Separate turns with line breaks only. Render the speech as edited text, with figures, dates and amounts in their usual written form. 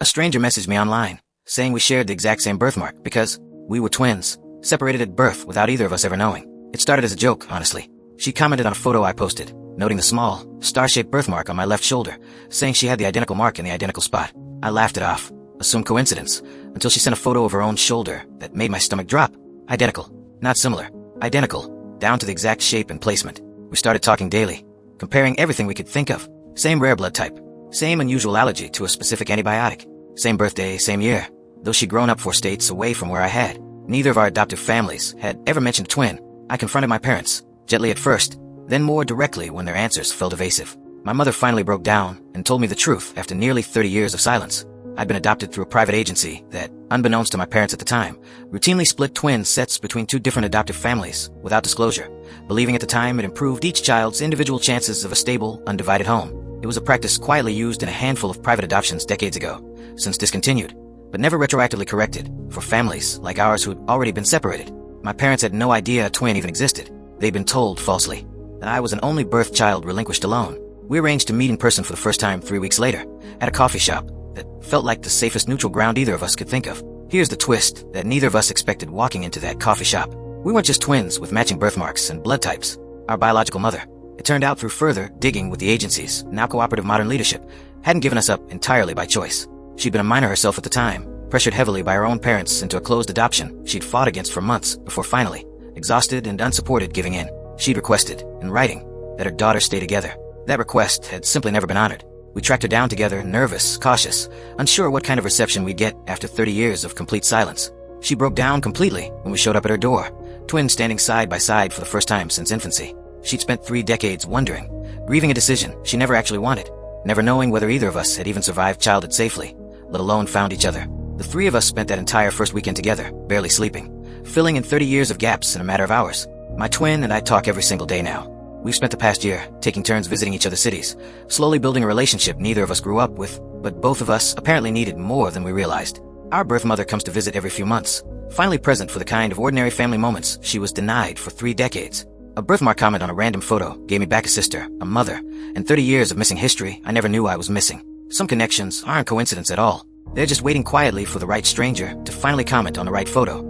A stranger messaged me online, saying we shared the exact same birthmark because we were twins, separated at birth without either of us ever knowing. It started as a joke, honestly. She commented on a photo I posted, noting the small, star-shaped birthmark on my left shoulder, saying she had the identical mark in the identical spot. I laughed it off, assumed coincidence, until she sent a photo of her own shoulder that made my stomach drop. Identical. Not similar. Identical. Down to the exact shape and placement. We started talking daily, comparing everything we could think of. Same rare blood type. Same unusual allergy to a specific antibiotic. Same birthday, same year. Though she'd grown up 4 states away from where I had. Neither of our adoptive families had ever mentioned twin. I confronted my parents, gently at first, then more directly when their answers felt evasive. My mother finally broke down and told me the truth after nearly 30 years of silence. I'd been adopted through a private agency that, unbeknownst to my parents at the time, routinely split twin sets between 2 different adoptive families without disclosure, believing at the time it improved each child's individual chances of a stable, undivided home. It was a practice quietly used in a handful of private adoptions decades ago, since discontinued, but never retroactively corrected for families like ours who'd already been separated. My parents had no idea a twin even existed. They'd been told, falsely, that I was an only birth child relinquished alone. We arranged to meet in person for the first time 3 weeks later, at a coffee shop that felt like the safest neutral ground either of us could think of. Here's the twist that neither of us expected walking into that coffee shop. We weren't just twins with matching birthmarks and blood types. Our biological mother, it turned out through further digging with the agency's now cooperative modern leadership, hadn't given us up entirely by choice. She'd been a minor herself at the time, pressured heavily by her own parents into a closed adoption she'd fought against for months before finally, exhausted and unsupported, giving in. She'd requested, in writing, that her daughter stay together. That request had simply never been honored. We tracked her down together, nervous, cautious, unsure what kind of reception we'd get after 30 years of complete silence. She broke down completely when we showed up at her door, twins standing side by side for the first time since infancy. She'd spent 3 decades wondering, grieving a decision she never actually wanted, never knowing whether either of us had even survived childhood safely, let alone found each other. The 3 of us spent that entire first weekend together, barely sleeping, filling in 30 years of gaps in a matter of hours. My twin and I talk every single day now. We've spent the past year taking turns visiting each other's cities, slowly building a relationship neither of us grew up with, but both of us apparently needed more than we realized. Our birth mother comes to visit every few months, finally present for the kind of ordinary family moments she was denied for 3 decades. A birthmark comment on a random photo gave me back a sister, a mother, and 30 years of missing history I never knew I was missing. Some connections aren't coincidence at all. They're just waiting quietly for the right stranger to finally comment on the right photo.